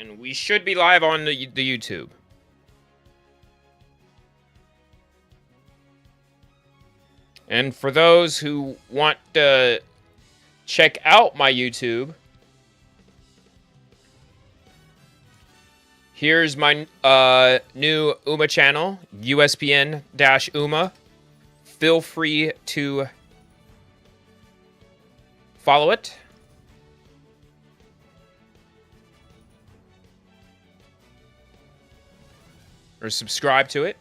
And we should be live on the YouTube. And for those who want to check out my YouTube, here's my new Uma channel, USPN-Uma. Feel free to follow it. Or subscribe to it.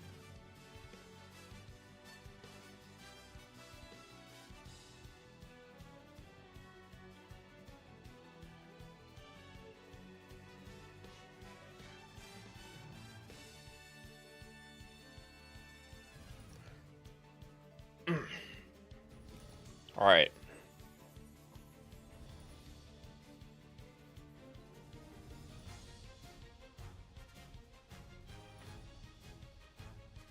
All right.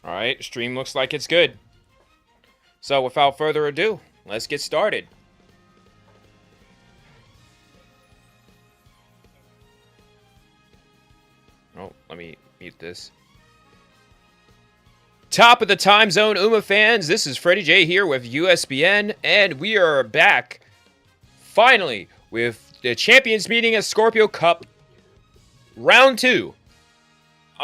All right, stream looks like it's good. So without further ado, let's get started. Oh, let me mute this. Top of the time zone, Uma fans. This is Freddie J here with USBN, and we are back finally with the champions meeting at Scorpio Cup round 2.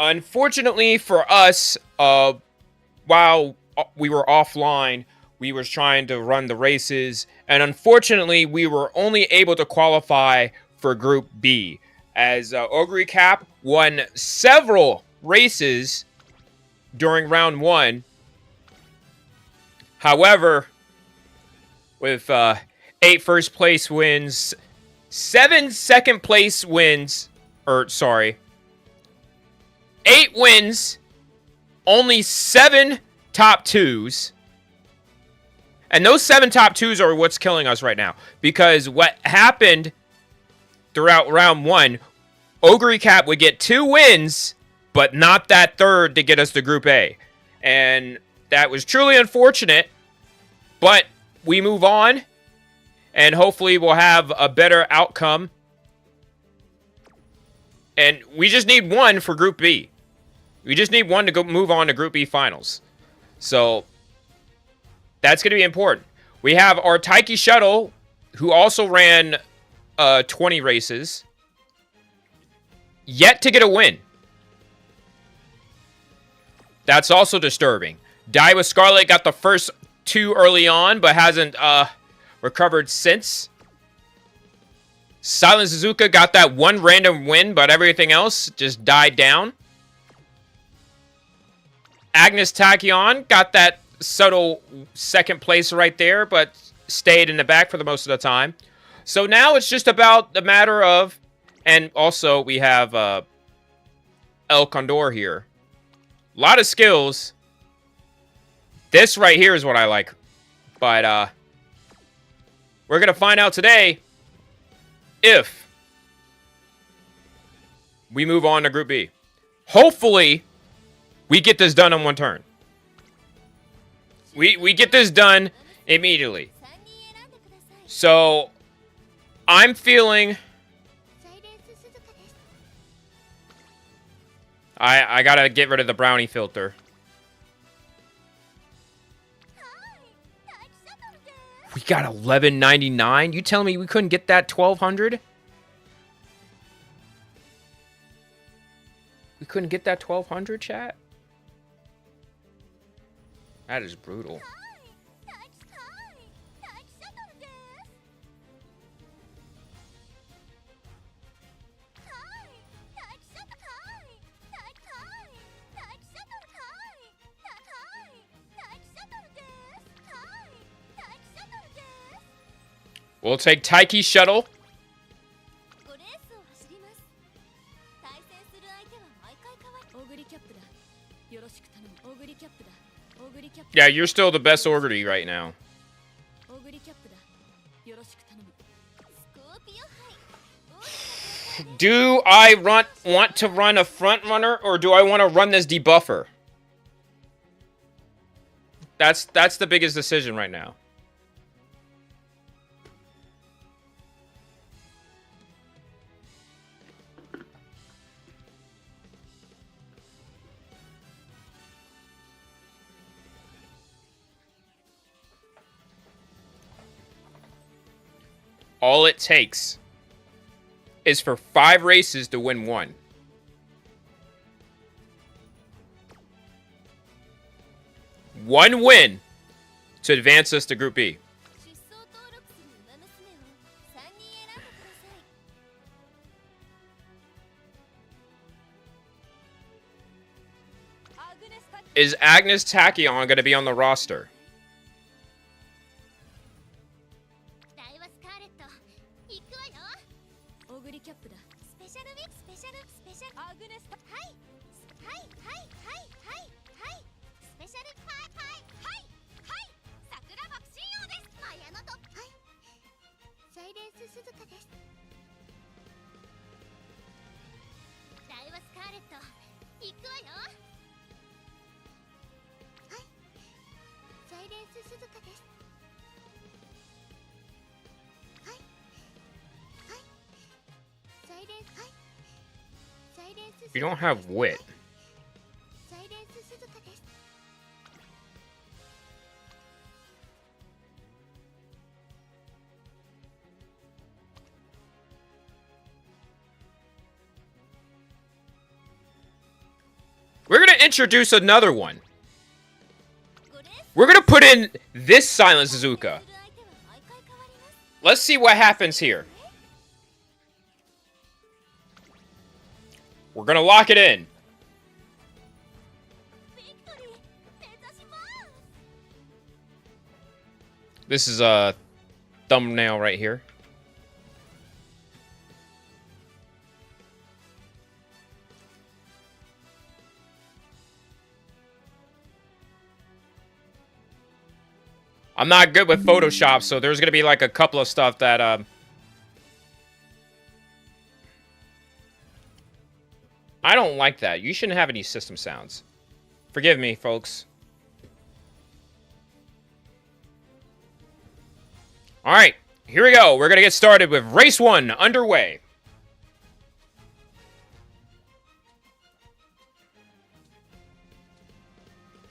Unfortunately for us, while we were offline, we were trying to run the races, and unfortunately, we were only able to qualify for Group B, as Ogre Cap won several races during round 1. However, with 8 first place wins, 7 second place wins, 8 wins, only 7 top 2s. And those 7 top 2s are what's killing us right now. Because what happened throughout round 1, Ogre Cap would get 2 wins, but not that third to get us to Group A. And that was truly unfortunate. But we move on. And hopefully we'll have a better outcome. And we just need 1 for Group B. We just need 1 to go move on to Group B finals. So that's going to be important. We have our Taiki Shuttle, who also ran 20 races, yet to get a win. That's also disturbing. Die with Scarlet got the first 2 early on, but hasn't recovered since. Silent Suzuka got that 1 random win, but everything else just died down. Agnes Tachyon got that subtle second place right there, but stayed in the back for the most of the time. So now it's just about the matter of, and also we have El Condor here. A lot of skills. This right here is what I like. But we're going to find out today if we move on to Group B. Hopefully, we get this done in 1 turn. We get this done immediately. So, I'm feeling... I gotta get rid of the brownie filter. We got $11.99? You telling me we couldn't get that $1,200? We couldn't get that $1,200, chat? That is brutal. We'll take Taiki Shuttle. Yeah, you're still the best Ogre right now. Do I want to run a front runner, or do I want to run this debuffer? That's the biggest decision right now. All it takes is for 5 races to win 1. One win to advance us to Group B. Is Agnes Tachyon going to be on the roster? You don't have wit. We're going to introduce another one. We're going to put in this Silent Suzuka. Let's see what happens here. We're going to lock it in. This is a thumbnail right here. I'm not good with Photoshop, so there's going to be like a couple of stuff that I don't like that. You shouldn't have any system sounds. Forgive me, folks. All right, here we go. We're going to get started with race 1 underway.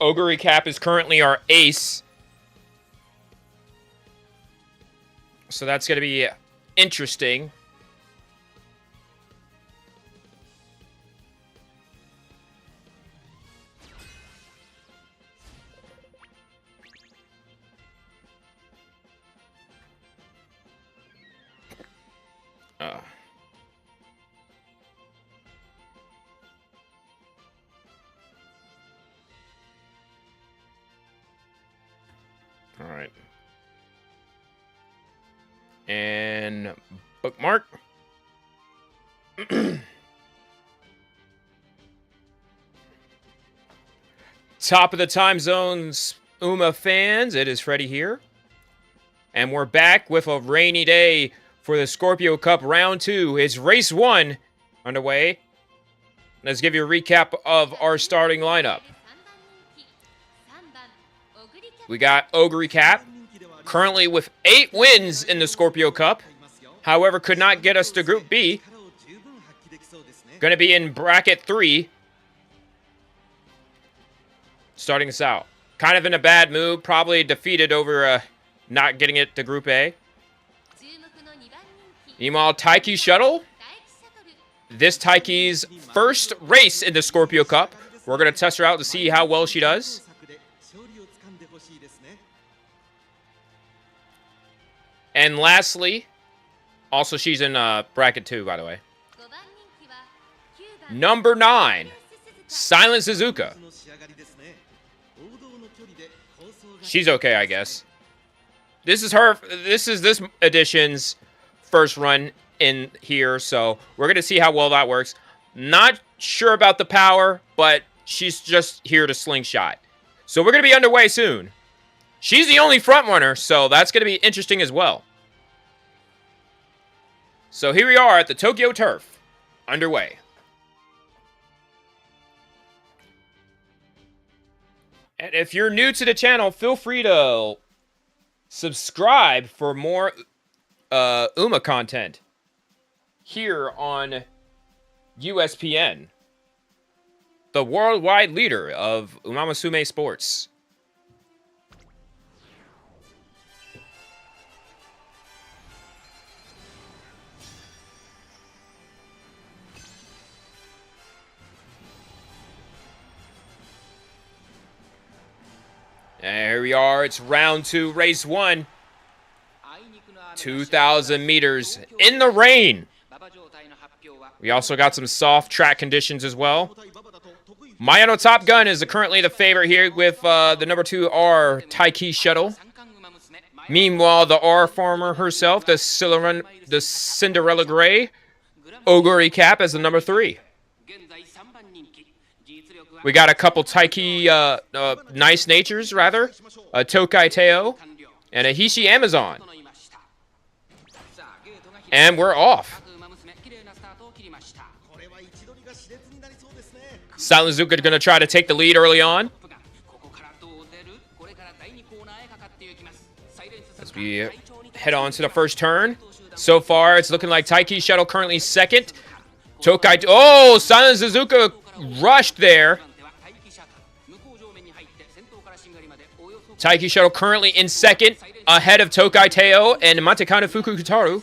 Ogre Cap is currently our ace. So that's going to be interesting. All right. And bookmark. Top of the time zones, Uma fans. It is Freddy here. And we're back with a rainy day for the Scorpio Cup Round 2. It's race 1 underway. Let's give you a recap of our starting lineup. We got Ogre Cap, currently with 8 wins in the Scorpio Cup. However, could not get us to Group B. Going to be in bracket 3. Starting us out. Kind of in a bad mood. Probably defeated over not getting it to Group A. Meanwhile, Taiki Shuttle. This Taiki's first race in the Scorpio Cup. We're going to test her out to see how well she does. And lastly, also she's in bracket 2, by the way. Number 9, Silent Suzuka. She's okay, I guess. This is this edition's first run in here, so we're going to see how well that works. Not sure about the power, but she's just here to slingshot. So we're going to be underway soon. She's the only front runner, so that's going to be interesting as well. So here we are at the Tokyo Turf, underway. And if you're new to the channel, feel free to subscribe for more Uma content here on USPN, the worldwide leader of Umamusume sports. There we are. It's round 2, race 1. 2,000 meters in the rain. We also got some soft track conditions as well. Mayano Top Gun is currently the favorite here with the number 2 R Taiki Shuttle. Meanwhile, the R farmer herself, the Cinderella Gray, Oguri Cap as the number 3. We got a couple Taiki Nice Natures, rather. A Tokai Teo and a Hishi Amazon. And we're off. Silent Zuka going to try to take the lead early on. As we head on to the first turn. So far, it's looking like Taiki Shuttle currently second. Tokai... Oh, Silent Suzuka rushed there. Taiki Shuttle currently in second, ahead of Tokai Teo and Matekana Fukutaru.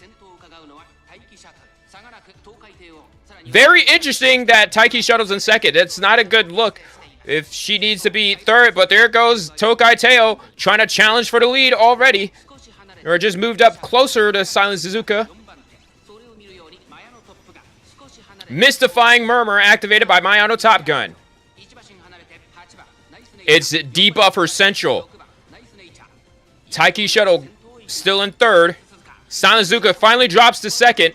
Very interesting that Taiki Shuttle's in second. It's not a good look if she needs to be third, but there goes Tokai Teo trying to challenge for the lead already. Or just moved up closer to Silent Suzuka. Mystifying Murmur activated by Mayano Top Gun. It's Debuffer Central. Taiki Shuttle still in third. Silent Suzuka finally drops to second.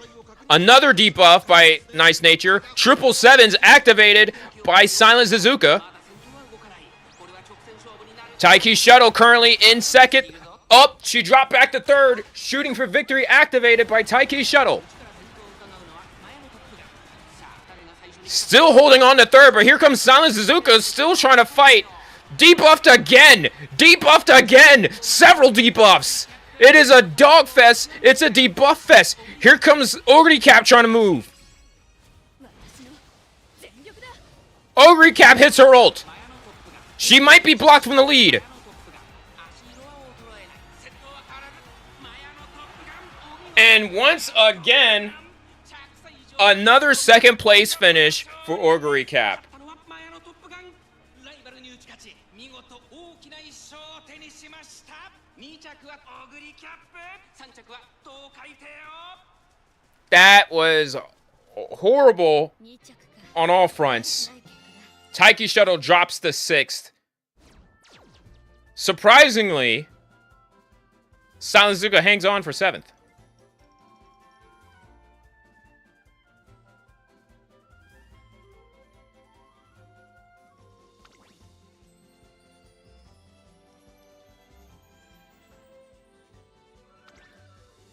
Another debuff by Nice Nature. 777's activated by Silent Suzuka. Taiki Shuttle currently in second. Up, she dropped back to third. Shooting for victory activated by Taiki Shuttle. Still holding on to third, but here comes Silent Suzuka, still trying to fight. Debuffed again! Debuffed again! Several debuffs! It is a dog fest. It's a debuff fest. Here comes Oguri Cap trying to move. Oguri Cap hits her ult. She might be blocked from the lead. And once again, another second place finish for Oguri Cap. That was horrible on all fronts. Taiki Shuttle drops to 6th. Surprisingly, Silent Suzuka hangs on for 7th.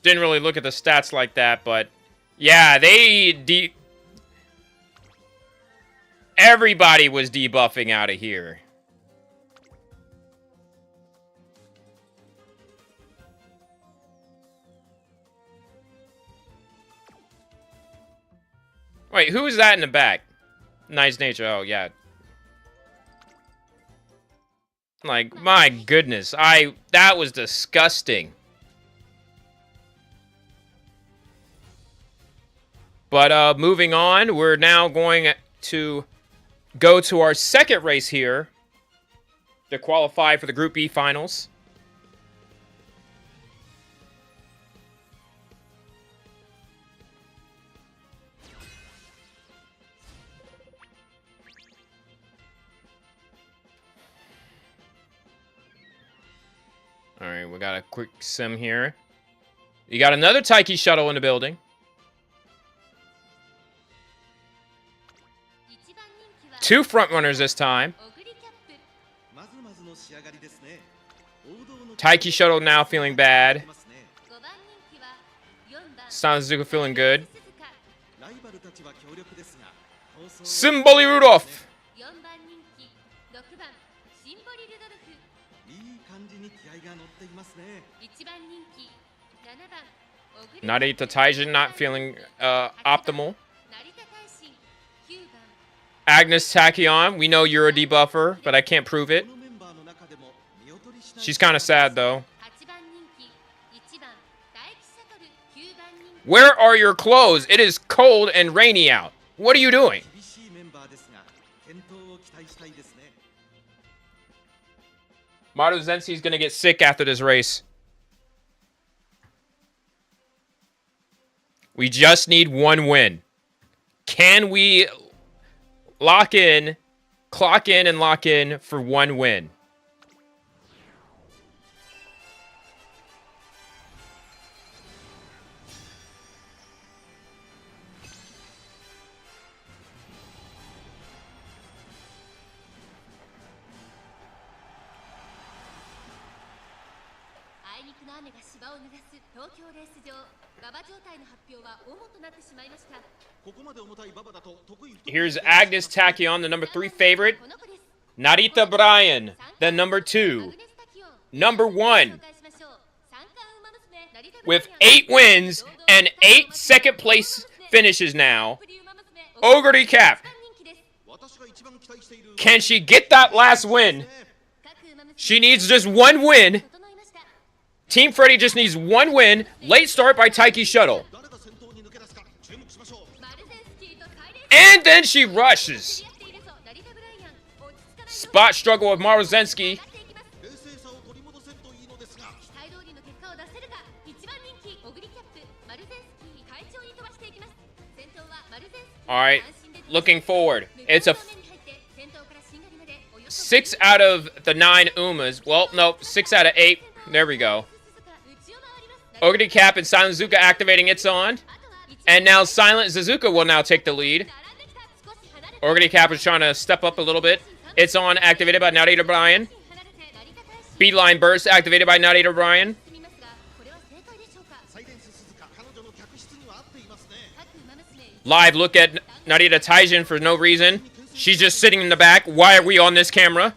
Didn't really look at the stats like that, but yeah, everybody was debuffing out of here. Wait, who is that in the back? Nice Nature. Oh, yeah. Like, my goodness. That was disgusting. But moving on, we're now going to go to our second race here to qualify for the Group B finals. All right, we got a quick sim here. You got another Taiki Shuttle in the building. Two front runners this time. Taiki Shuttle now feeling bad. Silent Suzuka feeling good. Symboli Rudolph. Narita Taijin not feeling optimal. Agnes Tachyon, we know you're a debuffer, but I can't prove it. She's kind of sad, though. Where are your clothes? It is cold and rainy out. What are you doing? Maruzenski's gonna get sick after this race. We just need one win. Can we clock in, and lock in for one win? Here's Agnes Tachyon, the number 3 favorite. Narita Bryan, the number 2. Number 1. With 8 wins and 8 second place finishes now. Ogre Cap. Can she get that last win? She needs just one win. Team Freddy just needs one win. Late start by Taiki Shuttle. And then she rushes. Spot struggle with Maruzenski. Alright, looking forward. It's a 6 out of the 9 Umas. Well, no, 6 out of 8. There we go. Ogre Cap and Silent Zuka activating its on. And now Silent Zuzuka will now take the lead. Ogre Cap is trying to step up a little bit. It's on, activated by Narita Bryan. Beeline Burst activated by Narita Bryan. Live look at Narita Taijin for no reason. She's just sitting in the back. Why are we on this camera?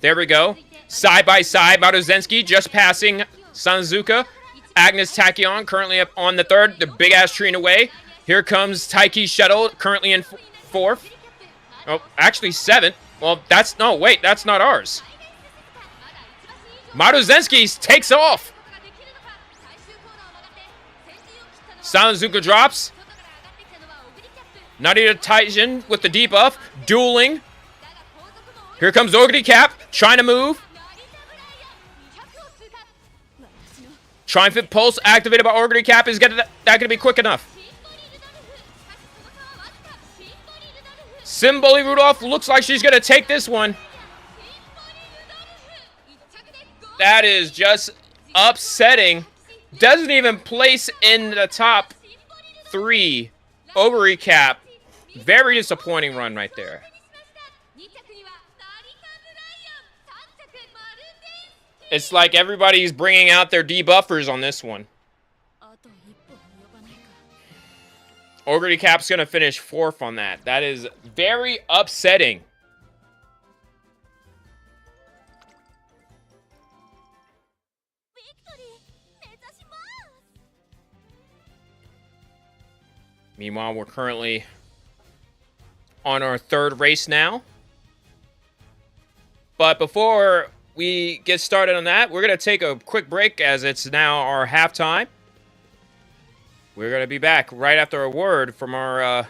There we go. Side by side, Maruzenski just passing Sanzuka. Agnes Tachyon currently up on the 3rd. The big-ass tree in the way. Here comes Taiki Shuttle currently in 4th. Oh, actually 7th. Well, that's... No, wait. That's not ours. Maruzenski takes off. Sanzuka drops. Narita Taijin with the debuff. Dueling. Here comes Ogre Cap. Trying to move. Triumphant Pulse activated by Ogre Cap. Is that going to be quick enough? Simboli Rudolph looks like she's going to take this one. That is just upsetting. Doesn't even place in the top 3. Ogre Cap. Very disappointing run right there. It's like everybody's bringing out their debuffers on this one. Ogre Cap's going to finish 4th on that. That is very upsetting. Meanwhile, we're currently on our 3rd race now. But before we get started on that, we're going to take a quick break as it's now our halftime. We're going to be back right after a word from our...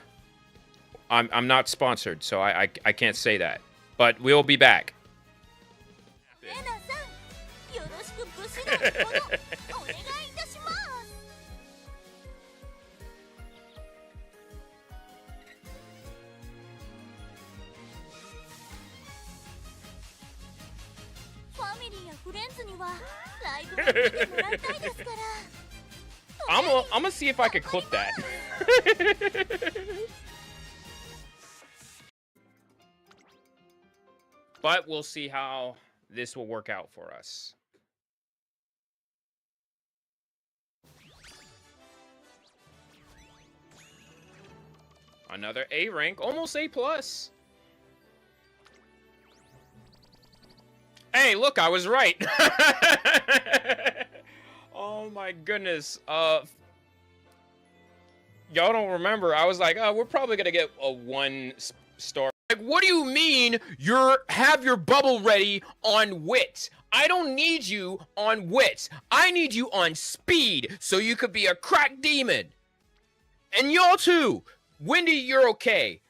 I'm not sponsored, so I can't say that. But we'll be back. I'm gonna see if I can clip that. But we'll see how this will work out for us. Another A rank, almost A+. Hey, look, I was right. Oh my goodness. Y'all don't remember. I was like, oh, we're probably gonna get a 1 star. Like, what do you mean have your bubble ready on wit? I don't need you on wit. I need you on speed so you could be a crack demon. And y'all too. Wendy, you're okay.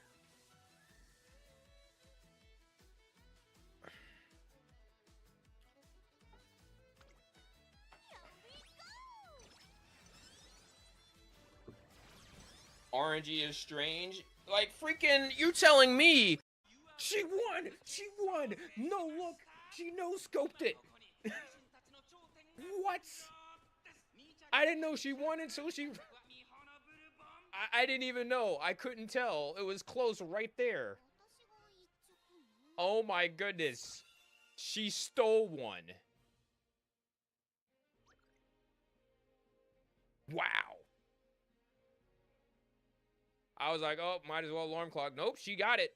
Orangey is strange. Like, freaking, you telling me she won! She won! No, look! She no-scoped it! What? I didn't know she won until she... I didn't even know. I couldn't tell. It was close right there. Oh my goodness. She stole one. Wow. I was like, oh, might as well alarm clock. Nope, she got it.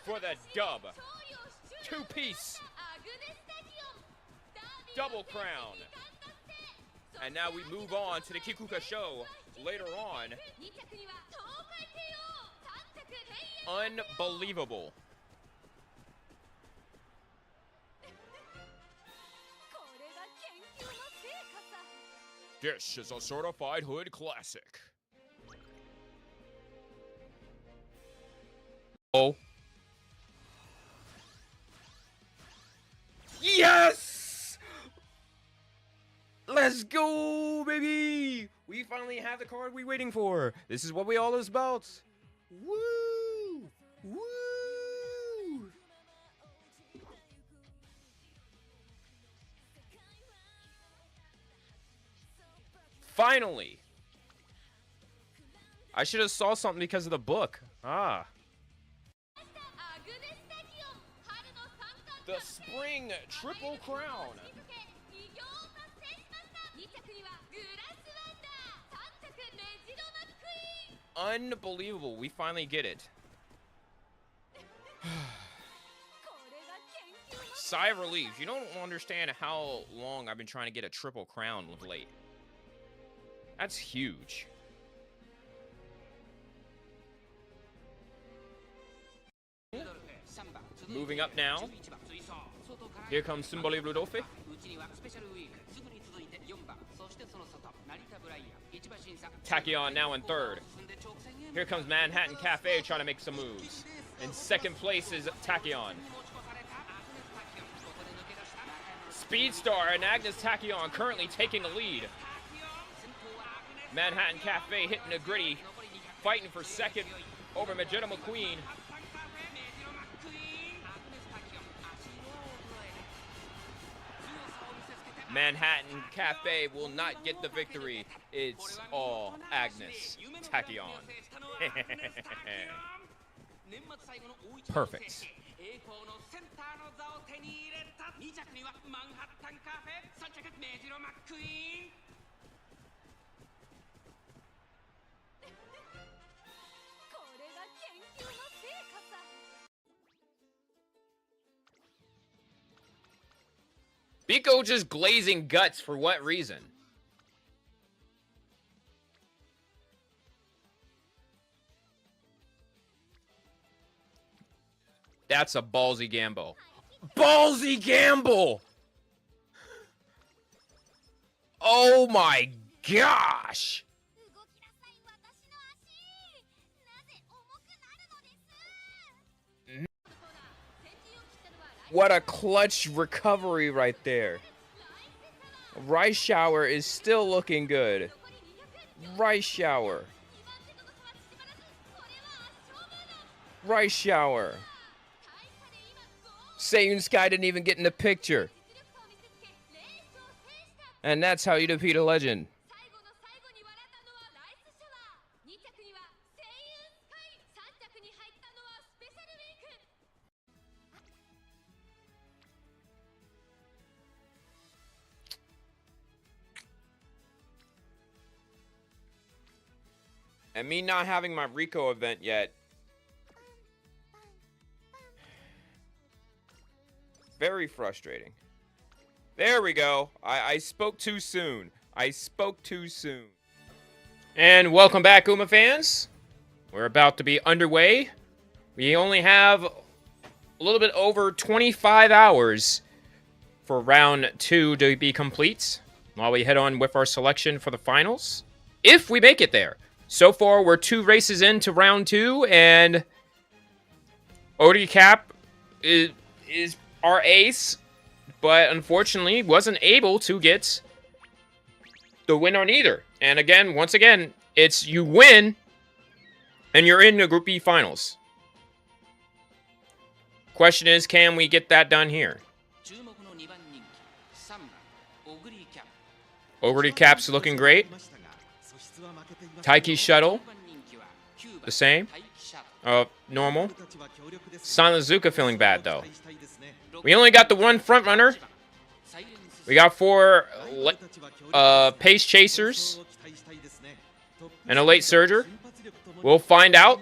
For the dub. Two-piece. Double crown. And now we move on to the Kikuka show later on. Unbelievable. This is a certified hood classic. Oh. Yes! Let's go, baby! We finally have the card we're waiting for. This is what we all is about. Woo! Woo! Finally! I should have saw something because of the book. Ah. The Spring Triple Crown. Unbelievable. We finally get it. Sigh of relief. You don't understand how long I've been trying to get a triple crown of late. That's huge. Moving up now. Here comes Symboli Rudolph. Tachyon now in third. Here comes Manhattan Cafe trying to make some moves. In second place is Tachyon. Speedstar and Agnes Tachyon currently taking the lead. Manhattan Cafe hitting a gritty, fighting for second over Magenta McQueen. Manhattan Cafe will not get the victory. It's all Agnes Tachyon. Perfect. Biko just glazing guts for what reason? That's a ballsy gamble. Ballsy gamble! Oh my gosh! What a clutch recovery right there. Rice Shower is still looking good. Rice Shower. Rice Shower. Seiyun Sky didn't even get in the picture. And that's how you defeat a legend. And me not having my Rico event yet. Very frustrating. There we go. I spoke too soon. I spoke too soon. And welcome back, Uma fans. We're about to be underway. We only have a little bit over 25 hours for round 2 to be complete, while we head on with our selection for the finals, if we make it there. So far, we're 2 races into round 2, and Odie Cap is our ace, but unfortunately wasn't able to get the win on either. And again, once again, It's you win, and you're in the Group B finals. Question is, can we get that done here? Ogre Cap's looking great. Taiki Shuttle, the same. Normal. Silent Zuka feeling bad, though. We only got the one front runner. We got 4 pace chasers and a late surger. We'll find out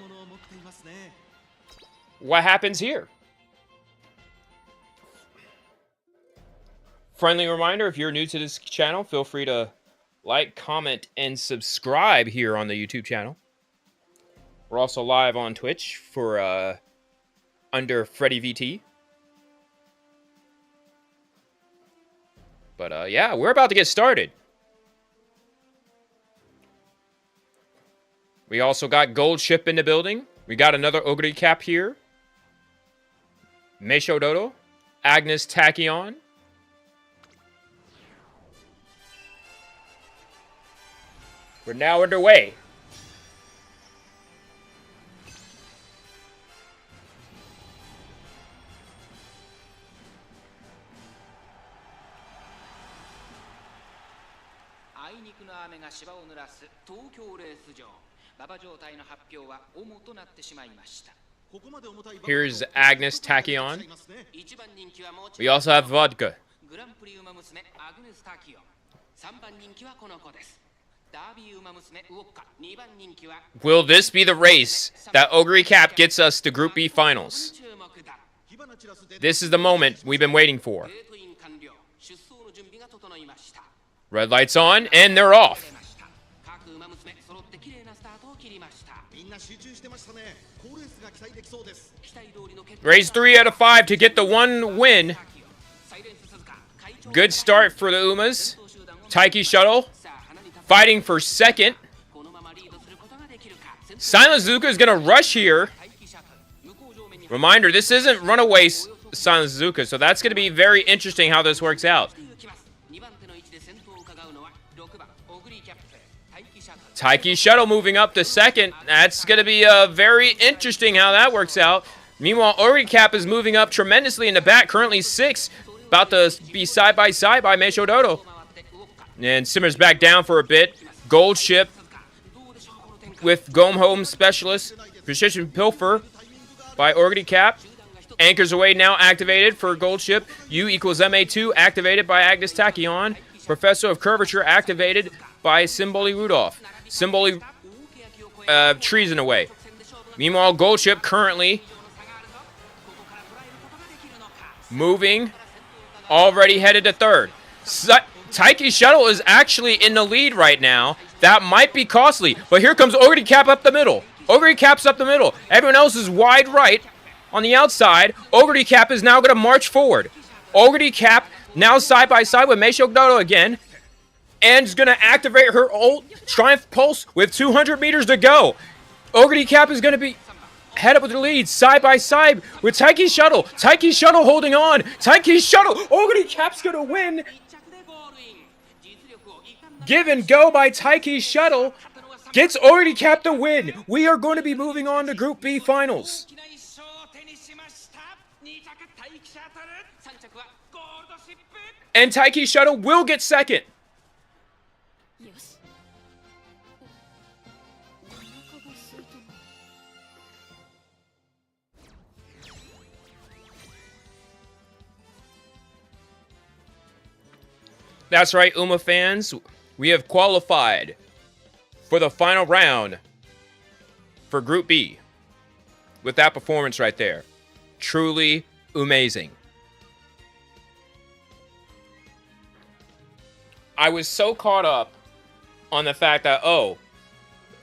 what happens here. Friendly reminder, if you're new to this channel, feel free to like, comment, and subscribe here on the YouTube channel. We're also live on Twitch for under Freddy VT. But yeah, we're about to get started. We also got Gold Ship in the building. We got another Ogre Cap here. Meisho Dodo. Agnes Tachyon. We're now underway. Here's Agnes Tachyon. We also have vodka. Will this be the race that Ogre Cap gets us to Group B finals? This is the moment we've been waiting for. Red lights on, and they're off. Race 3 out of 5 to get the 1 win. Good start for the Umas. Taiki Shuttle fighting for second. Silent Zuka is going to rush here. Reminder, this isn't runaway Silent Zuka, so that's going to be very interesting how this works out. Taiki Shuttle moving up to second. That's going to be very interesting how that works out. Meanwhile, Ogre Cap is moving up tremendously in the back, currently 6th. About to be side by Meisho Dodo. And simmers back down for a bit. Gold Ship with Gome Home Specialist. Precision Pilfer by Ogre Cap. Anchors Away now activated for Gold Ship. U equals MA2 activated by Agnes Tachyon. Professor of Curvature activated by Symboli Rudolph. Symboli Treason Away. Meanwhile, Gold Ship currently moving. Already headed to 3rd. Taiki Shuttle is actually in the lead right now. That might be costly. But here comes Ogre Cap up the middle. Ogre Cap's up the middle. Everyone else is wide right on the outside. Ogre Cap is now going to march forward. Ogre Cap now side by side with Meisho Dodo again. And is going to activate her ult Triumph Pulse with 200 meters to go. Ogre Cap is going to be head up with the lead, side by side with Taiki Shuttle. Taiki Shuttle holding on. Taiki Shuttle. Ogre Cap's going to win. Give and go by Taiki Shuttle. Gets Ogre Cap the win. We are going to be moving on to Group B finals. And Taiki Shuttle will get second. That's right, Uma fans. We have qualified for the final round for Group B with that performance right there. Truly amazing. I was so caught up on the fact that, oh,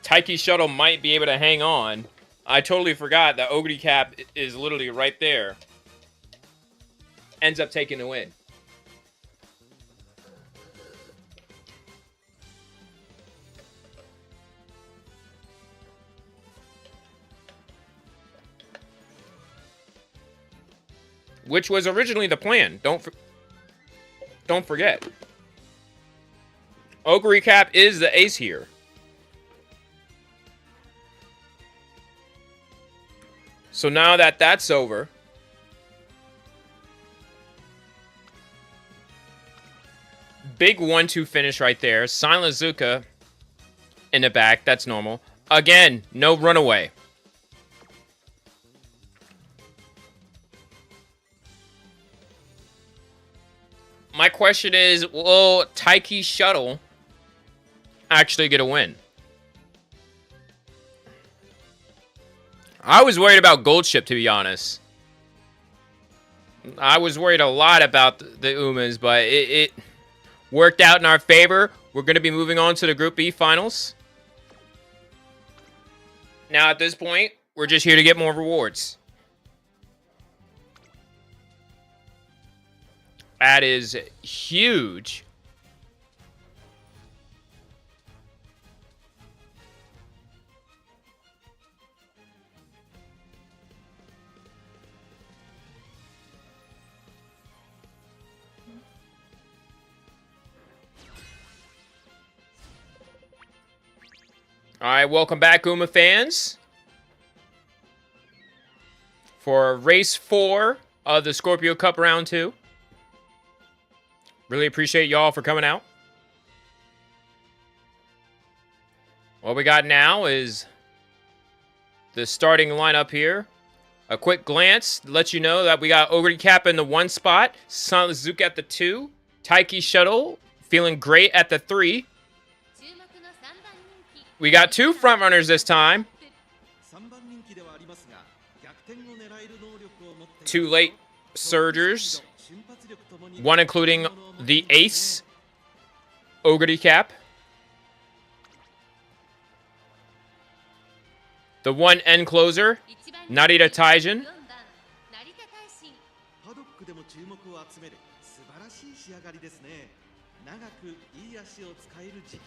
Taiki Shuttle might be able to hang on. I totally forgot that Ogre Cap is literally right there. Ends up taking the win. Which was originally the plan. Don't forget. Ogre Cap is the ace here. So now that that's over, big 1-2 finish right there. Silent Zuka in the back. That's normal. Again, no runaway. My question is, will Taiki Shuttle actually get a win? I was worried about Gold Ship, to be honest. I was worried a lot about the Umas, but it worked out in our favor. We're going to be moving on to the Group B finals. Now, at this point, we're just here to get more rewards. That is huge. All right, welcome back, Uma fans, for race 4 of the Scorpio Cup round 2. Really appreciate y'all for coming out. What we got now is the starting lineup here. A quick glance lets you know that we got Ogre Cap in the 1 spot, Silent Zuka at the 2, Taiki Shuttle feeling great at the 3. We got 2 front runners this time. 2 late surgers. 1 including the ace, Ogre Cap. The 1 end closer, Narita Taijin.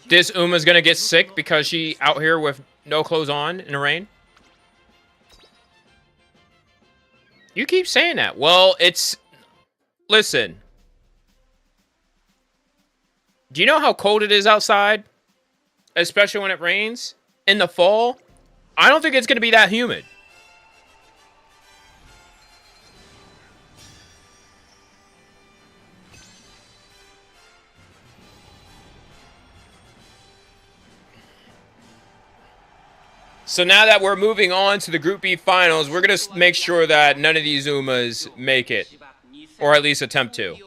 This Uma's gonna get sick because she out here with no clothes on in the rain. You keep saying that. Well, it's... Listen. Do you know how cold it is outside? Especially when it rains? In the fall? I don't think it's gonna be that humid. So now that we're moving on to the Group B finals, we're going to make sure that none of these Umas make it. Or at least attempt to.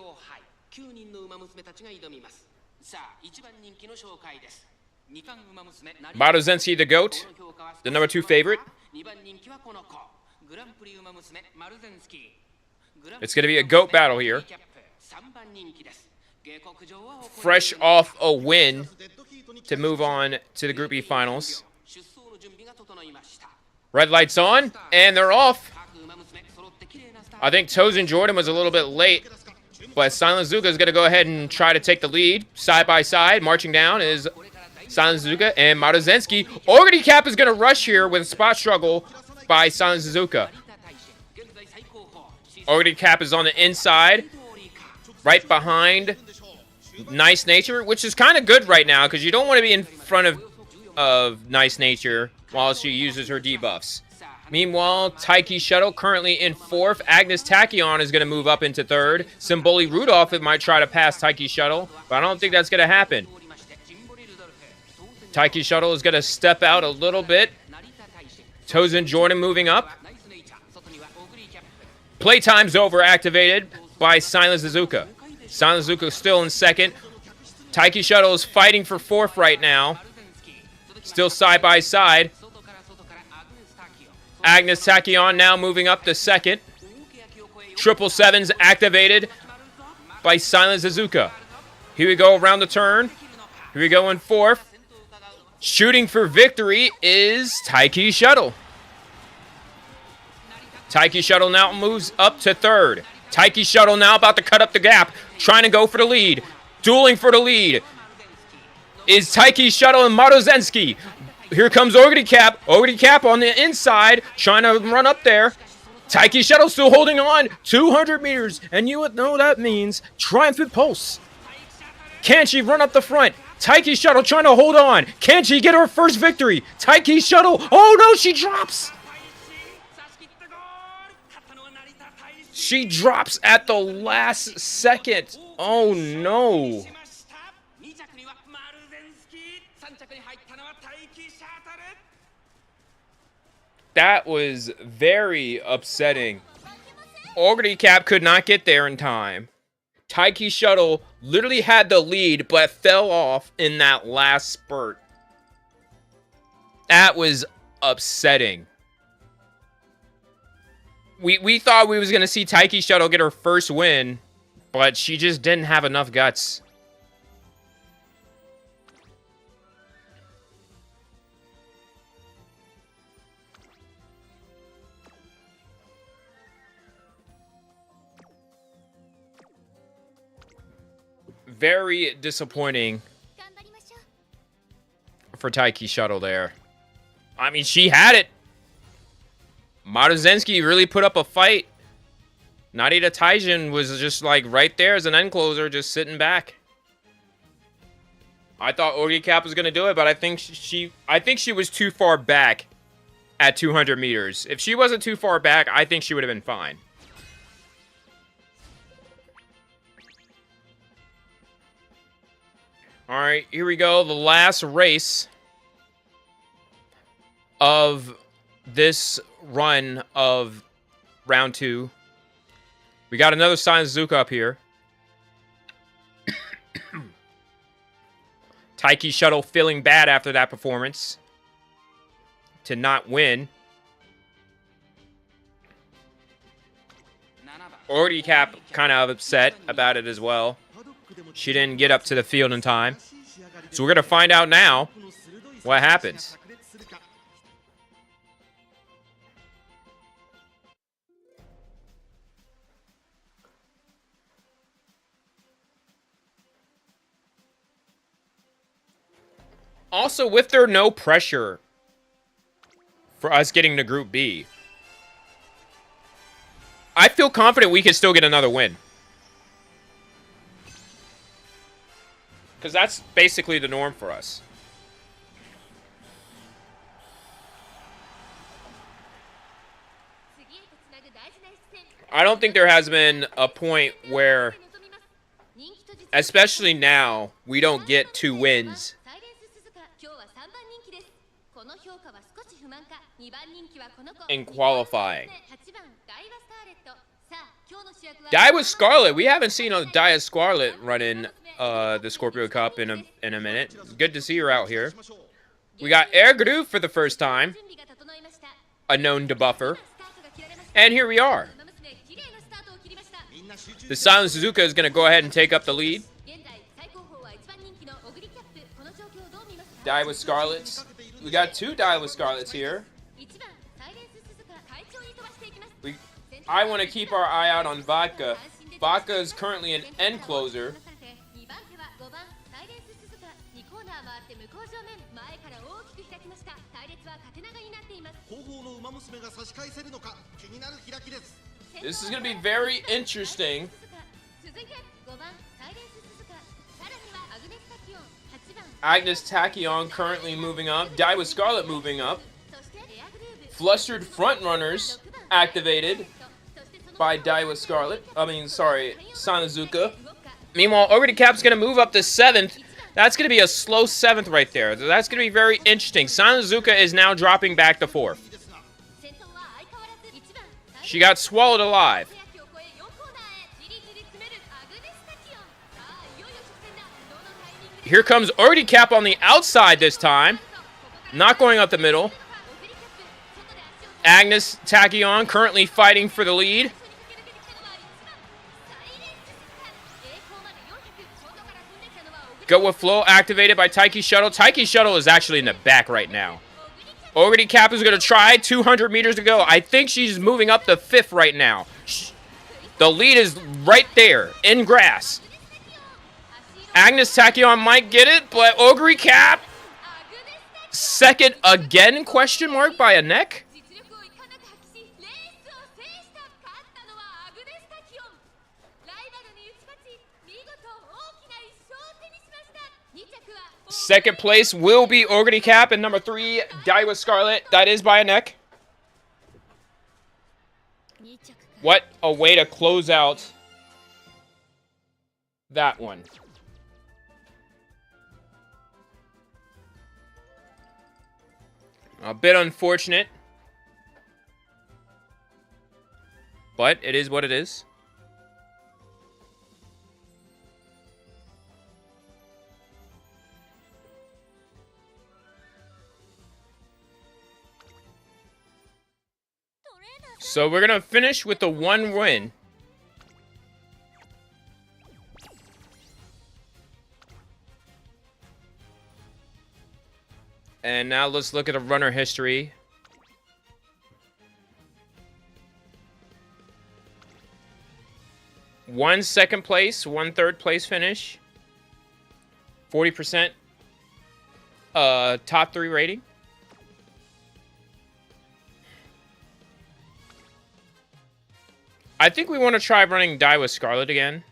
Maruzenski the GOAT, the number 2 favorite. It's going to be a GOAT battle here. Fresh off a win to move on to the Group B finals. Red lights on, and they're off. I think Tozen Jordan was a little bit late, but Silent Zuka is going to go ahead and try to take the lead. Side by side, marching down is Silent Zuka and Maruzenski. Ogre Cap is going to rush here with a spot struggle by Silent Zuka. Ogre Cap is on the inside, right behind Nice Nature, which is kind of good right now because you don't want to be in front of Nice Nature while she uses her debuffs. Meanwhile, Taiki Shuttle currently in 4th. Agnes Tachyon is going to move up into 3rd. Symboli Rudolph might try to pass Taiki Shuttle, but I don't think that's going to happen. Taiki Shuttle is going to step out a little bit. Tozen Jordan moving up. Playtime's over, activated by Silent Zuka. Silent Zuka still in 2nd. Taiki Shuttle is fighting for 4th right now. Still side by side. Agnes Tachyon now moving up to 2nd. 777's activated by Silent Zuka. Here we go around the turn. Here we go in 4th. Shooting for victory is Taiki Shuttle. Taiki Shuttle now moves up to 3rd. Taiki Shuttle now about to cut up the gap. Trying to go for the lead. Dueling for the lead is Taiki Shuttle and Maruzenski. Here comes Ogre Cap. Ogre Cap on the inside, trying to run up there. Taiki Shuttle still holding on. 200 meters, and you would know that means Triumphant Pulse. Can she run up the front? Taiki Shuttle trying to hold on. Can she get her first victory? Taiki Shuttle. Oh no, she drops. She drops at the last second. Oh no. That was very upsetting. Augury Cap could not get there in time. Taiki Shuttle literally had the lead, but fell off in that last spurt. That was upsetting. We thought we was going to see Taiki Shuttle get her first win, but she just didn't have enough guts. Very disappointing for Taiki Shuttle there. I mean, she had it. Maruzensky really put up a fight. Narita Taijin was just like right there as an end closer, just sitting back. I thought Augury Cap was gonna do it, but I think she was too far back at 200 meters. If she wasn't too far back, I think she would have been fine. All right, here we go. The last race of this run of round 2. We got another Sanazuka up here. Taiki Shuttle feeling bad after that performance to not win. Augury Cap kind of upset about it as well. She didn't get up to the field in time. So we're going to find out now what happens. Also, with there no pressure for us getting to Group B, I feel confident we can still get another win. Because that's basically the norm for us. I don't think there has been a point where, especially now, we don't get 2 wins in qualifying. Daiwa Scarlet. We haven't seen a Daiwa Scarlet run in the Scorpio Cup in a minute. It's good to see her out here. We got Air Groove for the first time. A known debuffer. And here we are. The Silent Suzuka is going to go ahead and take up the lead. Daiwa Scarlets. We got 2 Daiwa Scarlets here. I want to keep our eye out on Vodka. Vodka is currently an end closer. This is going to be very interesting. Agnes Tachyon currently moving up. Daiwa Scarlet moving up. Flustered Frontrunners activated by Daiwa Scarlet. Sanazuka. Meanwhile, Augury Cap's going to move up to 7th. That's going to be a slow 7th right there. That's going to be very interesting. Sanazuka is now dropping back to 4th. She got swallowed alive. Here comes Augury Cap on the outside this time. Not going up the middle. Agnes Tachyon currently fighting for the lead. Go with Flow activated by Taiki Shuttle. Taiki Shuttle is actually in the back right now. Augury Cap is going to try 200 meters to go. I think she's moving up to 5th right now. The lead is right there in grass. Agnes Tachyon might get it, but Augury Cap 2nd again, question mark, by a neck? Second place will be Augury Cap, and number 3, Daiwa Scarlet. That is by a neck. What a way to close out that one. A bit unfortunate. But it is what it is. So we're going to finish with the one win. And now let's look at the runner history. One second place, one third place finish. 40% top 3 rating. I think we want to try running Die with Scarlet again.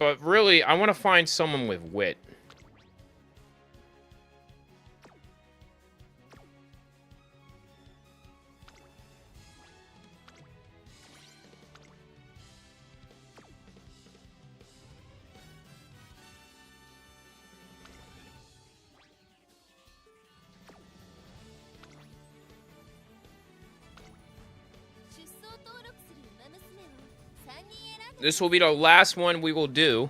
But really, I want to find someone with wit. This will be the last one we will do.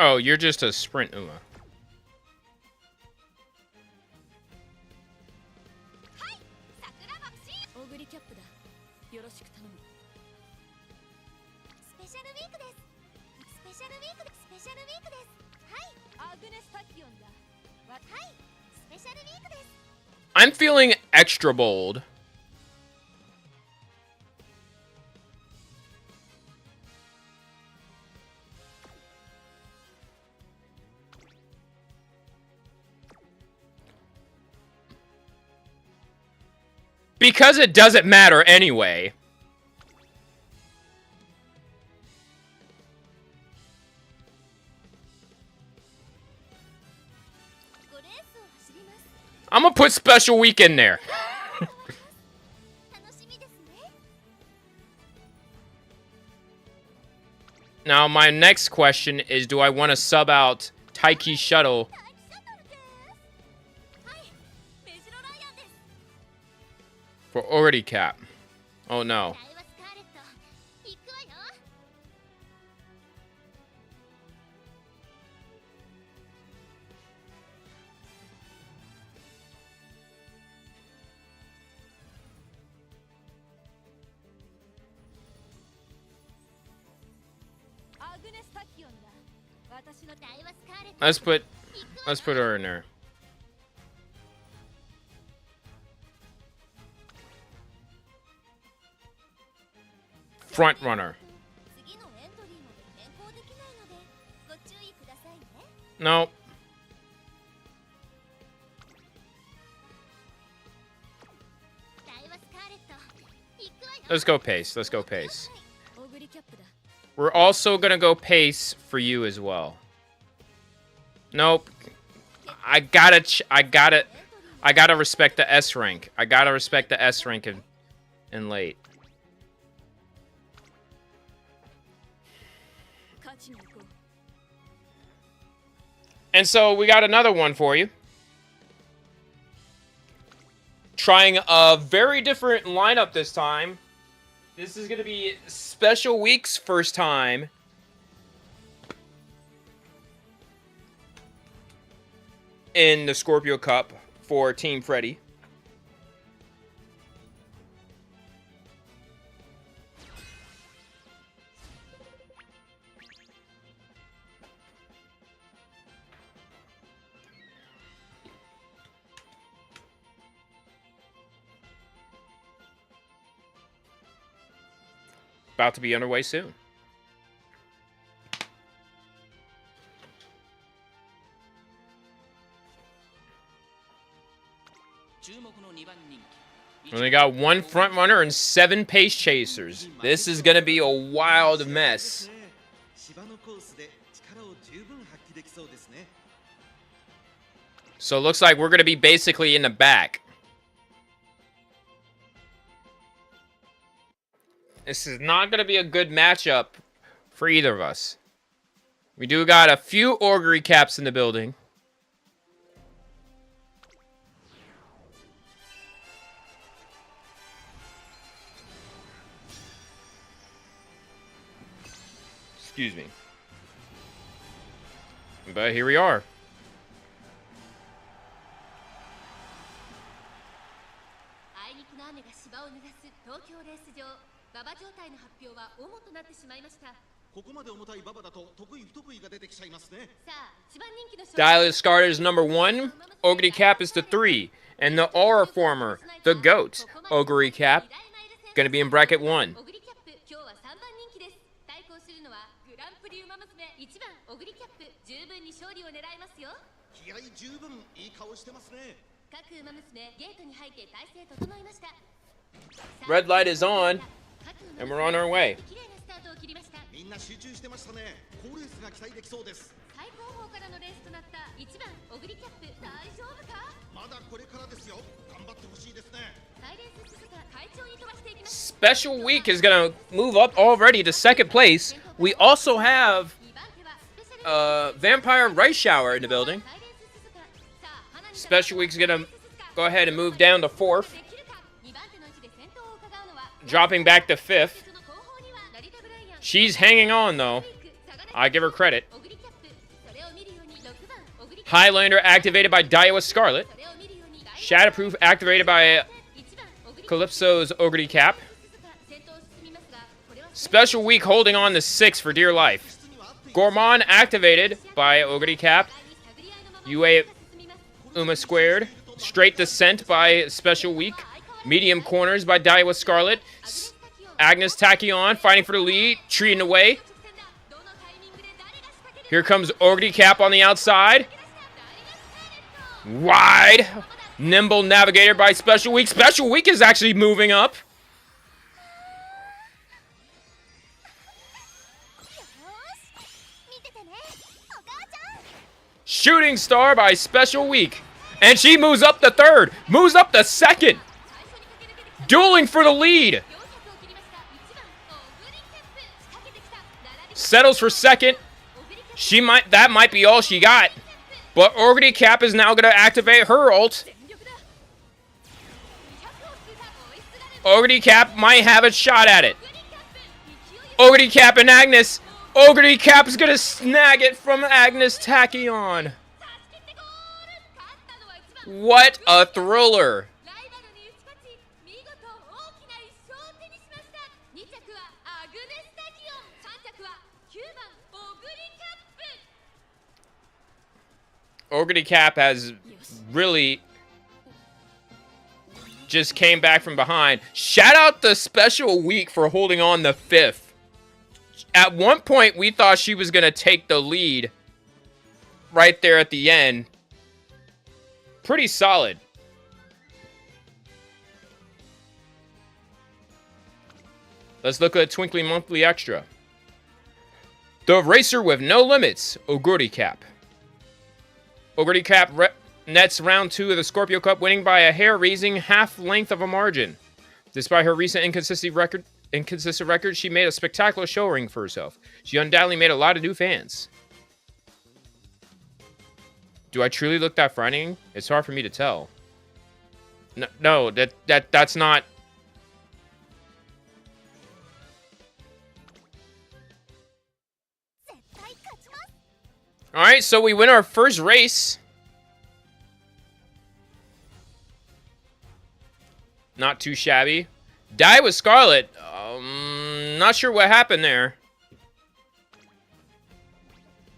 Oh, you're just a sprint Uma. I'm feeling extra bold. Because it doesn't matter anyway. I'm gonna put special week in there. Now, my next question is, do I want to sub out Taiki Shuttle for already cap? Oh no. Let's put her in there. Front runner. No. Let's go pace. Let's go pace. We're also gonna go pace for you as well. Nope. I gotta respect the S rank. I gotta respect the S rank in late. And so we got another one for you. Trying a very different lineup this time. This is going to be Special Week's first time in the Scorpio Cup for Team Freddy. about to be underway soon. Only got one front runner and 7 pace chasers. This is going to be a wild mess. So it looks like we're going to be basically in the back. This is not going to be a good matchup for either of us. We do got a few augury caps in the building. Excuse me. But here we are. Dial Scar is number 1. Augury Cap is the 3. And the Aura Former, the GOAT, Augury Cap, going to be in bracket 1. Red light is on, and we're on our way. Special Week is going to move up already to 2nd place. We also have Vampire Rice Shower in the building. Special Week's going to go ahead and move down to 4th. Dropping back to 5th. She's hanging on, though. I give her credit. Highlander activated by Daiwa Scarlet. Shadowproof activated by Calypso's Augury Cap. Special Week holding on to 6 for dear life. Gourmand activated by Augury Cap. UA Uma Squared. Straight Descent by Special Week. Medium Corners by Daiwa Scarlet. Agnes Tachyon fighting for the lead. Treating away. Here comes Augury Cap on the outside. Wide. Nimble Navigator by Special Week. Special Week is actually moving up. Shooting Star by Special Week. And she moves up to 3rd. Moves up to 2nd. Dueling for the lead. Settles for 2nd. That might be all she got. But Augury Cap is now going to activate her ult. Augury Cap might have a shot at it. Augury Cap and Agnes. Augury Cap is going to snag it from Agnes Tachyon. What a thriller. Augury Cap has really just came back from behind. Shout out to Special Week for holding on the 5th. At one point, we thought she was going to take the lead right there at the end. Pretty solid. Let's look at Twinkly Monthly Extra. The Racer with No Limits, Augury Cap. Augury Cap nets round 2 of the Scorpio Cup, winning by a hair-raising half-length of a margin. Despite her recent inconsistent record, she made a spectacular showing for herself. She undoubtedly made a lot of new fans. Do I truly look that frightening? It's hard for me to tell. No, that's not. All right, so we win our first race. Not too shabby. Daiwa Scarlet. Not sure what happened there.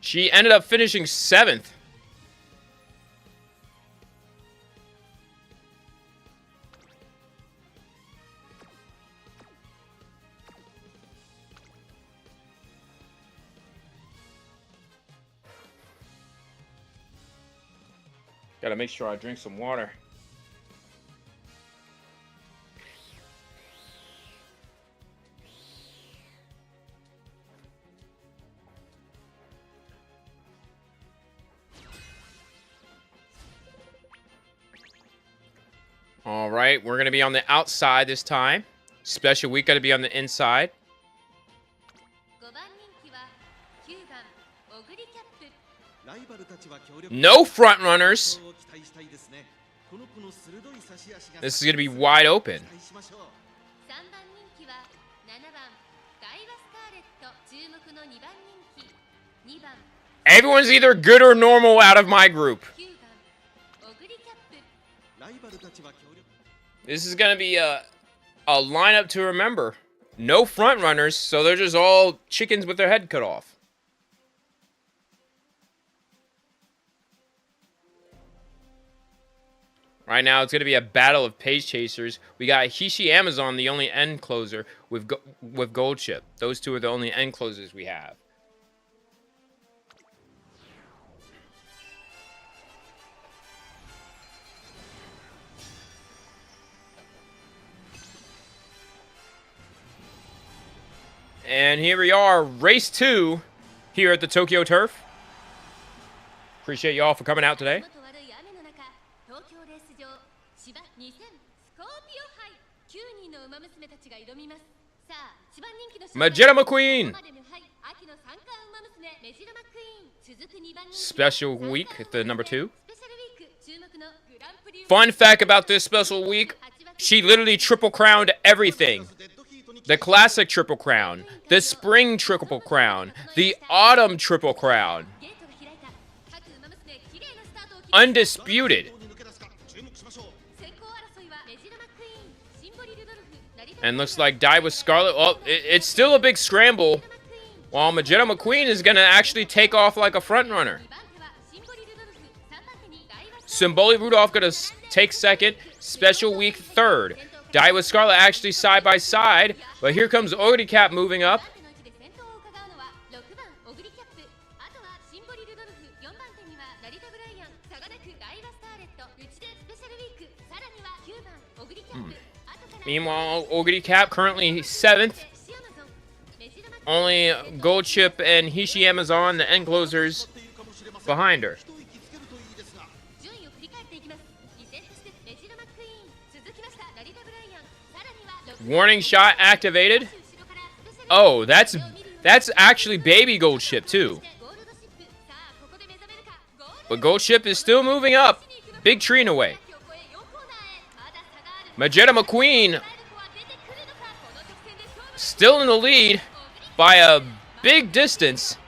She ended up finishing 7th. Gotta make sure I drink some water. All right, we're going to be on the outside this time. Special week got to be on the inside. No front runners. This is going to be wide open. Everyone's either good or normal out of my group. This is going to be a lineup to remember. No front runners, so they're just all chickens with their head cut off. Right now, it's going to be a battle of page chasers. We got Hishi Amazon, the only end closer, with Gold Chip. Those two are the only end closers we have. And here we are, race 2 here at the Tokyo Turf. Appreciate y'all for coming out today. Majira McQueen. Special week at the number 2. Fun fact about this special week, she literally triple crowned everything. The classic triple crown, the spring triple crown, the autumn triple crown. Undisputed. And looks like Die with Scarlet. Oh, it's still a big scramble. While Majida McQueen is going to actually take off like a front runner. Symboli Rudolph going to take second. Special week third. Die with Scarlet actually side by side. But here comes Oricap moving up. Meanwhile, Oricap currently 7th. Only Gold Chip and Hishi Amazon, the end closers, behind her. Warning shot activated. Oh, that's actually baby Gold Chip too. But Gold Chip is still moving up. Big tree in a way. Majida McQueen still in the lead by a big distance.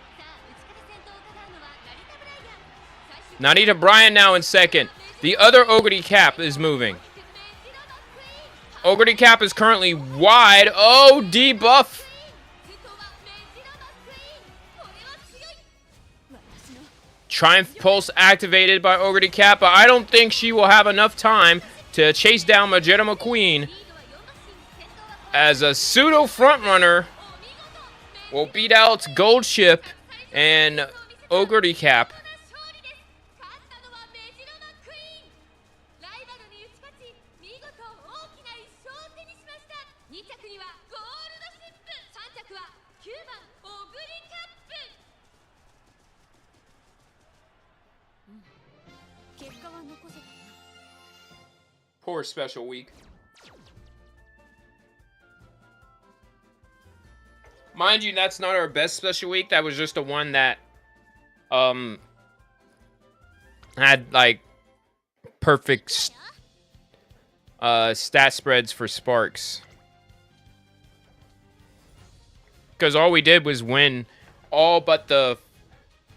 Narita Bryan now in second. The other Oricap is moving. Oricap is currently wide. Oh, debuff. Triumph Pulse activated by Oricap, but I don't think she will have enough time to chase down Majida McQueen, as a pseudo frontrunner will beat out Gold Chip and Oricap. Poor special week. Mind you, that's not our best special week. That was just the one that had like perfect stat spreads for Sparks. Because all we did was win all but the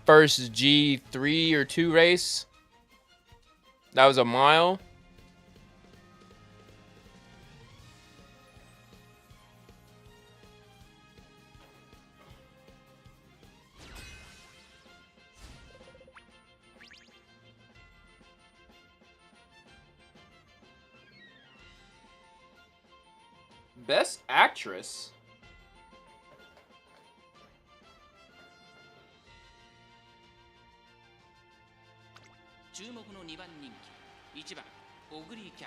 first G3 or 2 race. That was a mile. Best Actress?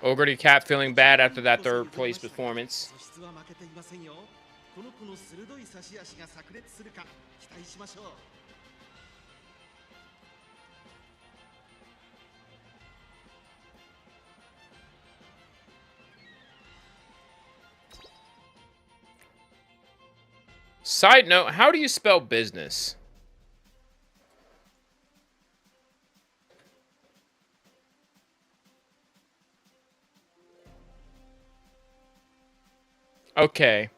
Ogre Cap feeling bad after that third place performance. Side note, how do you spell business? Okay.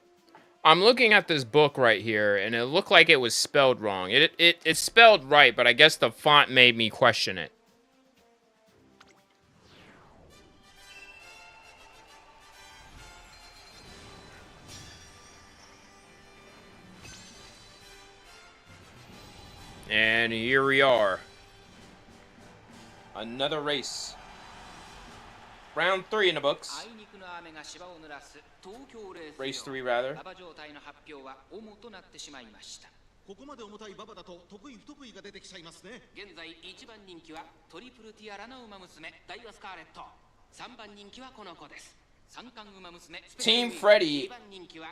I'm looking at this book right here, and it looked like it was spelled wrong. It's spelled right, but I guess the font made me question it. And here we are. Another race. Round 3 in the books. Race 3, rather. ここまで重たい馬場だと得意不得意が出てきちゃいますね。現在1番人気はトリプルティアラの馬娘ダイワスカーレット。3番人気はこの子です。三冠馬娘 Team Freddy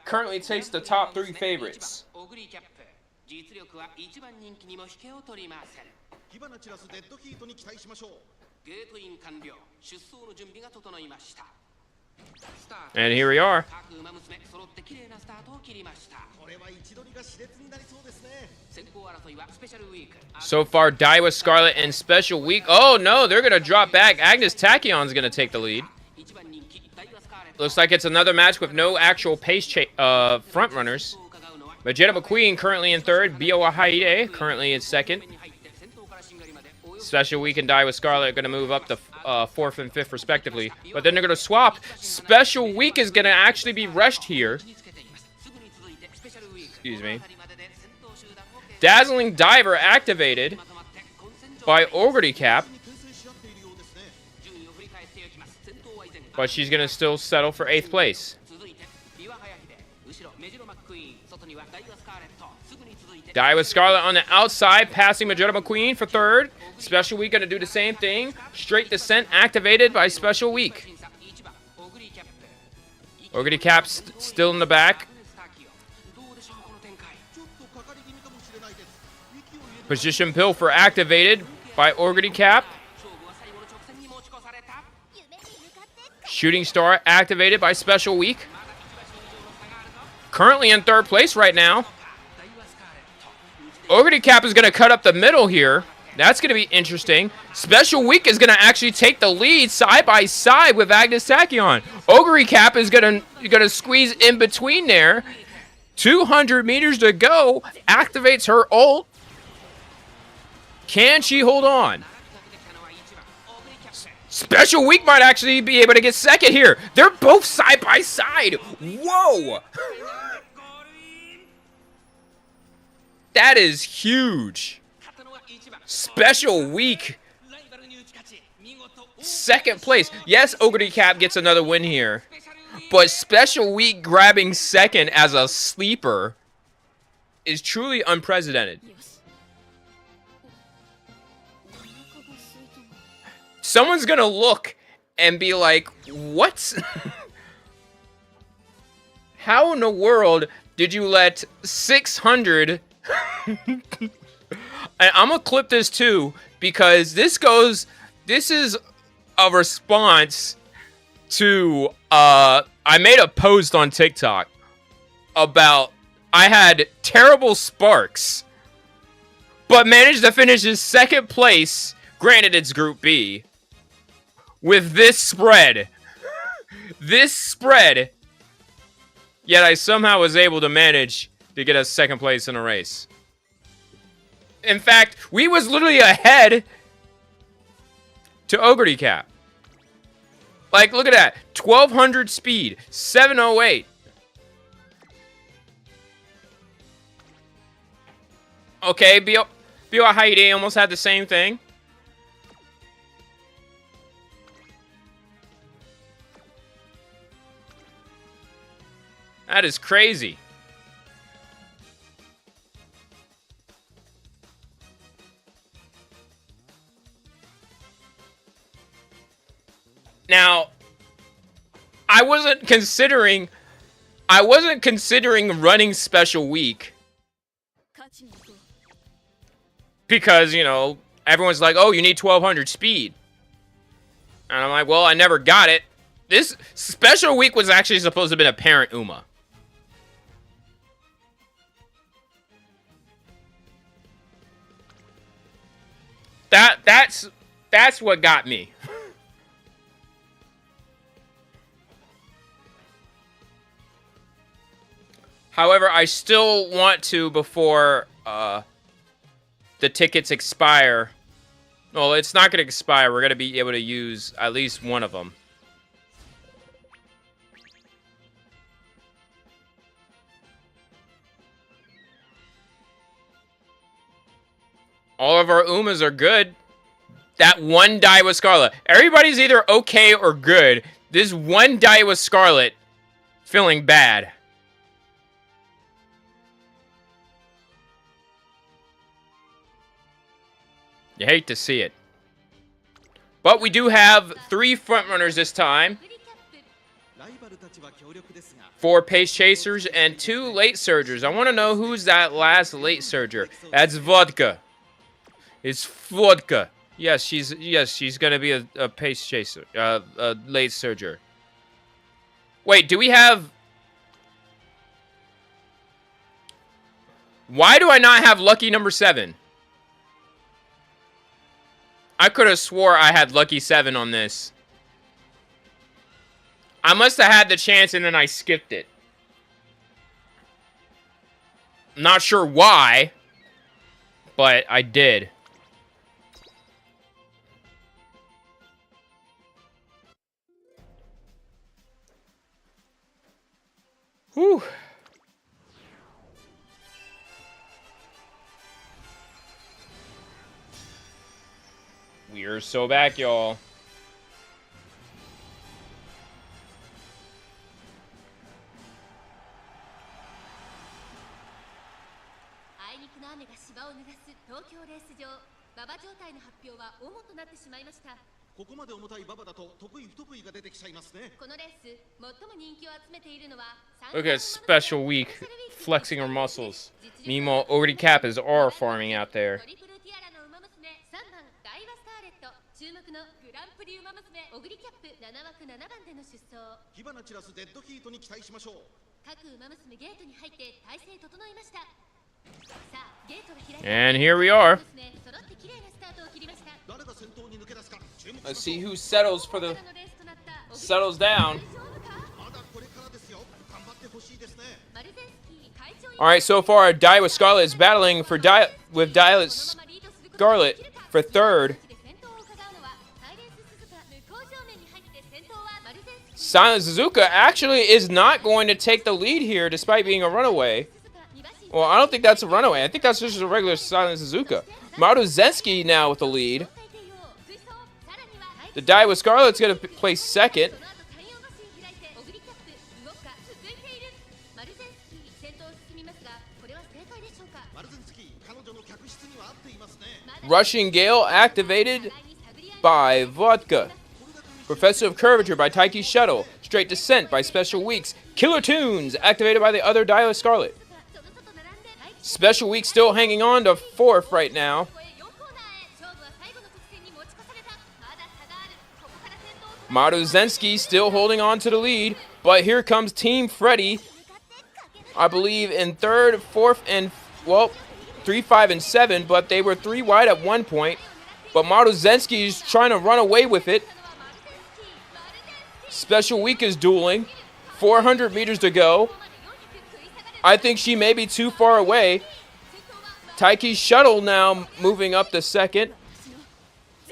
currently takes the top 3 favorites. オグリキャップ。実力は1番人気にも引けを取りません。火花散らすデッドヒートに期待しましょう。ゲートイン完了。出走の準備が整いました。 And here we are. So far, Daiwa, Scarlet, and Special Week. Oh no, they're going to drop back. Agnes Tachion's going to take the lead. Looks like it's another match with no actual pace front runners. Vegeta McQueen currently in third. Biwa Haide currently in second. Special Week and Daiwa Scarlet are going to move up to 4th and 5th respectively. But then they're going to swap. Special Week is going to actually be rushed here. Excuse me. Dazzling Diver activated by Ogre Cap. But she's going to still settle for 8th place. Daiwa Scarlet on the outside, passing Vegeta McQueen for 3rd. Special Week going to do the same thing. Straight Descent activated by Special Week. Ogre Cap still in the back. Position Pilfer activated by Ogre Cap. Shooting Star activated by Special Week. Currently in 3rd place right now. Ogre Cap is going to cut up the middle here. That's going to be interesting. Special Week is going to actually take the lead side by side with Agnes Tachyon. Ogre Cap is going to squeeze in between there. 200 meters to go. Activates her ult. Can she hold on? Special Week might actually be able to get second here. They're both side by side. Whoa! That is huge. Special Week. 2nd place. Yes, Ogre Cap gets another win here. But Special Week grabbing 2nd as a sleeper is truly unprecedented. Someone's going to look and be like, what? How in the world did you let 600... And I'm going to clip this too, because this is a response to, I made a post on TikTok about, I had terrible sparks, but managed to finish in 2nd place, granted it's Group B, with this spread. This spread, yet I somehow was able to manage to get us 2nd place in a race. In fact, we was literally ahead to Ogre Cap. Like, look at that. 1200 speed. 708. Okay, Biwa Haide almost had the same thing. That is crazy. Now, I wasn't considering running special week because, you know, everyone's like, "Oh, you need 1200 speed." And I'm like, "Well, I never got it." This special week was actually supposed to have been a parent Uma. That's what got me. However, I still want to, before the tickets expire. Well, it's not going to expire. We're going to be able to use at least one of them. All of our Umas are good. That one die with Scarlet. Everybody's either okay or good. This one die with Scarlet, feeling bad. You hate to see it. But we do have 3 frontrunners this time. 4 pace chasers and 2 late surgers. I want to know who's that last late surger. That's Vodka. It's Vodka. Yes, she's gonna be a pace chaser, a late surger. Wait, do we have? Why do I not have lucky number 7? I could have swore I had lucky 7 on this. I must have had the chance and then I skipped it. Not sure why, but I did. Whew. We're so back, y'all. Look at special week flexing her muscles. Meanwhile, Ori Cap is R farming out there. And here we are. Let's see who settles down. Alright, so far, Die with Scarlet is battling for with Scarlet for 3rd. Silent Suzuka actually is not going to take the lead here despite being a runaway. Well, I don't think that's a runaway. I think that's just a regular Silent Suzuka. Maru Zensky now with the lead. The Die with Scarlet's going to place 2nd. Rushing Gale activated by Vodka. Professor of Curvature by Taiki's Shuttle. Straight Descent by Special Weeks. Killer Tunes activated by the other Die with Scarlet. Special Week still hanging on to 4th right now. Maru Zensky still holding on to the lead, but here comes Team Freddy. I believe in 3rd, 4th, and, well, 3, 5, and 7, but they were 3 wide at one point. But Maru Zensky is trying to run away with it. Special Week is dueling. 400 meters to go. I think she may be too far away. Taiki's Shuttle now moving up to 2nd.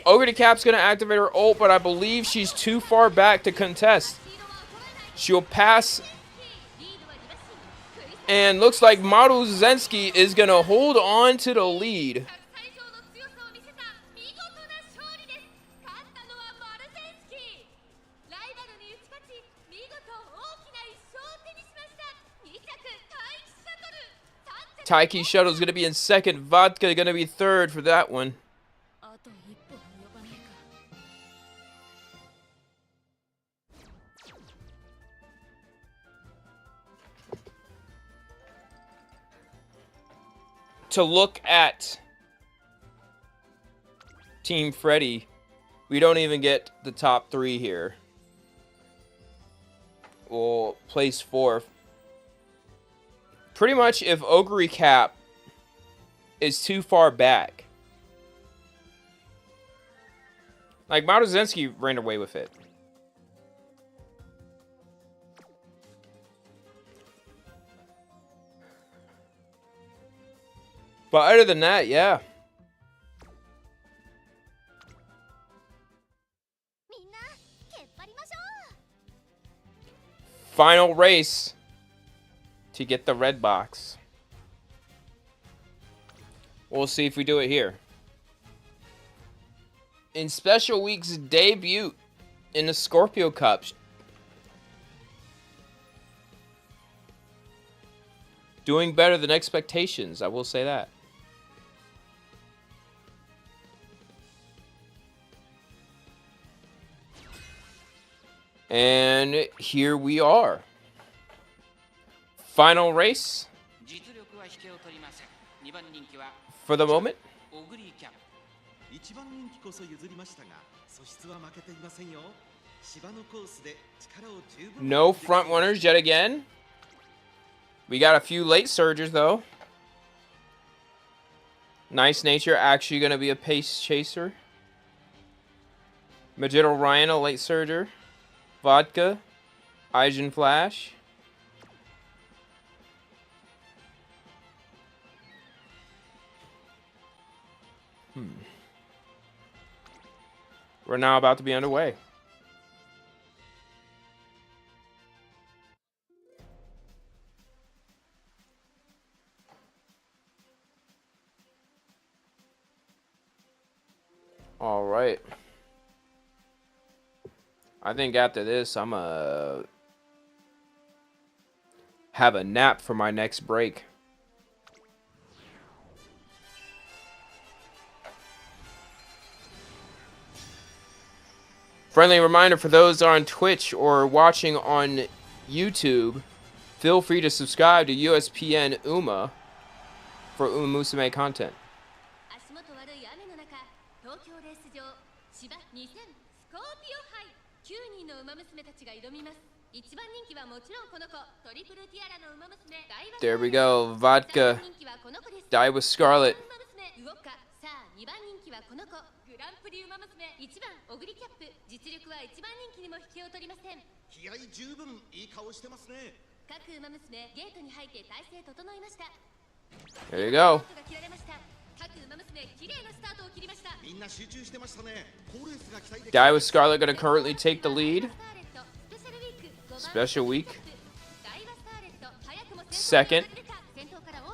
Ogre Cap's going to activate her ult, but I believe she's too far back to contest. She'll pass. And looks like Maru Zensky is going to hold on to the lead. Taiki's Shuttle is going to be in 2nd. Vodka going to be 3rd for that one. to look at Team Freddy, we don't even get the top 3 here. We'll place 4th. Pretty much if Ogre Cap is too far back. Like, Maruzenski ran away with it. But other than that, yeah. Final race to get the red box. We'll see if we do it here. In Special Week's debut in the Scorpio Cup. Doing better than expectations, I will say that. And here we are. Final race. For the moment. No front runners yet again. We got a few late surgers though. Nice Nature actually going to be a pace chaser. Magitto Ryan, a late surger. Vodka. Aizen Flash. We're now about to be underway. All right. I think after this, I'm gonna have a nap for my next break. Friendly reminder for those on Twitch or watching on YouTube, feel free to subscribe to USPN Uma for Umamusume content. There we go. Vodka. Die with Scarlet. There you go. Die with Scarlet going to currently take the lead. Special week. Second.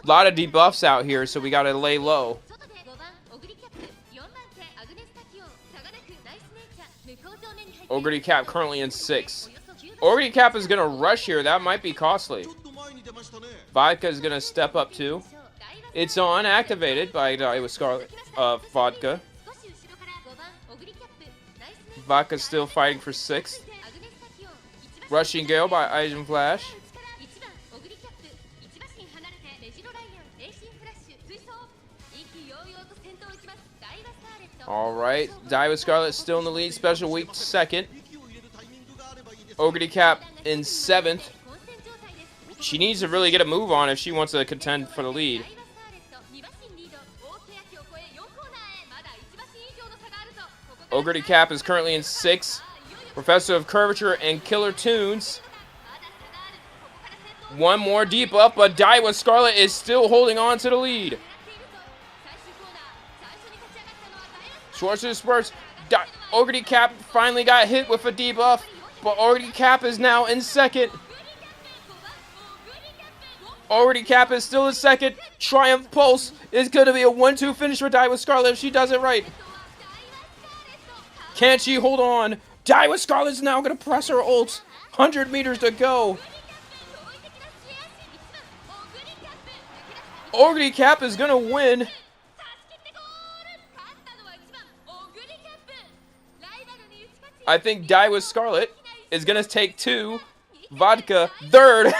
A lot of debuffs out here, so we got to lay low. Ogre Cap currently in 6th. Ogre Cap is going to rush here. That might be costly. Vodka is going to step up too. It's on, activated by Die with Scarlet. Vodka. Vodka's still fighting for 6th. Rushing Gale by Aizen Flash. Alright, Die with Scarlet still in the lead. Special week 2nd. Ogre Cap in 7th. She needs to really get a move on if she wants to contend for the lead. Ogre Cap is currently in 6th. Professor of Curvature and Killer Tunes. One more debuff, but Die with Scarlet is still holding on to the lead. Schwarzer Spurs. Ogre Cap finally got hit with a debuff, but Ogre Cap is now in 2nd. Ogre Cap is still in 2nd. Triumph Pulse is going to be a 1-2 finish for Die with Scarlet if she does it right. Can she hold on? Die with Scarlet's now going to press her ult. 100 meters to go. Ogre Cap is going to win. I think Die with Scarlet is going to take 2. Vodka, 3rd.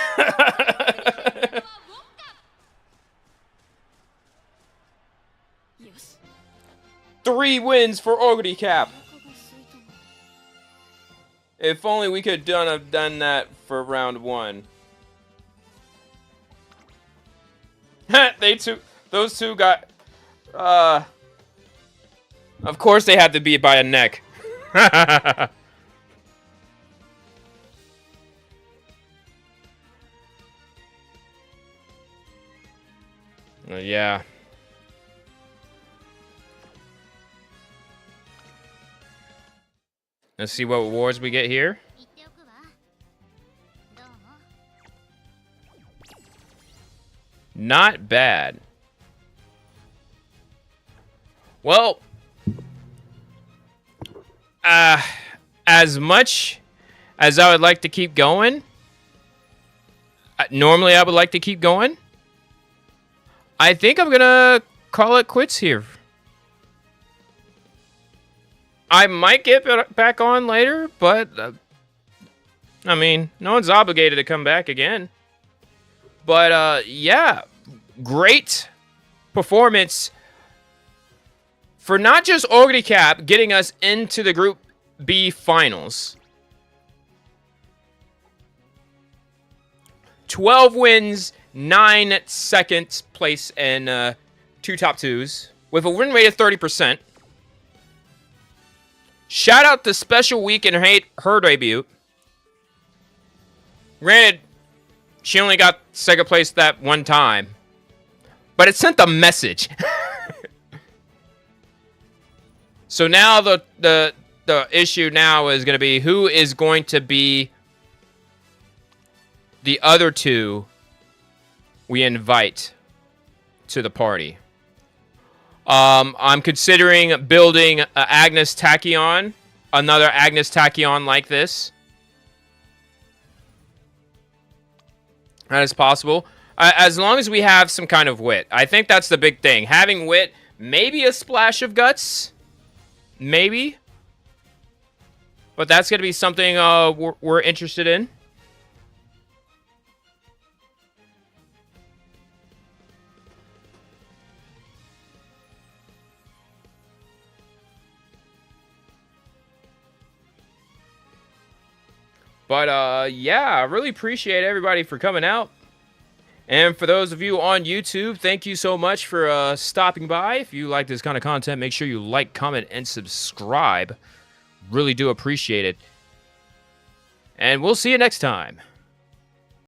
3 wins for Ogre Cap. If only we could have done that for round 1. Those two got, of course they had to be by a neck. Yeah. Let's see what rewards we get here. Not bad. Well, as much as I would like to keep going, normally I would like to keep going, I think I'm gonna call it quits here. I might get back on later, but I mean, no one's obligated to come back again. But yeah, great performance for not just Ogre Cap getting us into the Group B finals. 12 wins, 9 second place, and 2 top 2s with a win rate of 30%. Shout out to Special Week in her debut. Granted, she only got second place that one time, but it sent a message. So now the issue now is going to be who is going to be the other 2 we invite to the party. I'm considering building Agnes Tachyon, another Agnes Tachyon like this. That is possible. As long as we have some kind of wit. I think that's the big thing. Having wit, maybe a splash of guts. Maybe. But that's going to be something we're interested in. But, yeah, I really appreciate everybody for coming out. And for those of you on YouTube, thank you so much for stopping by. If you like this kind of content, make sure you like, comment, and subscribe. Really do appreciate it. And we'll see you next time.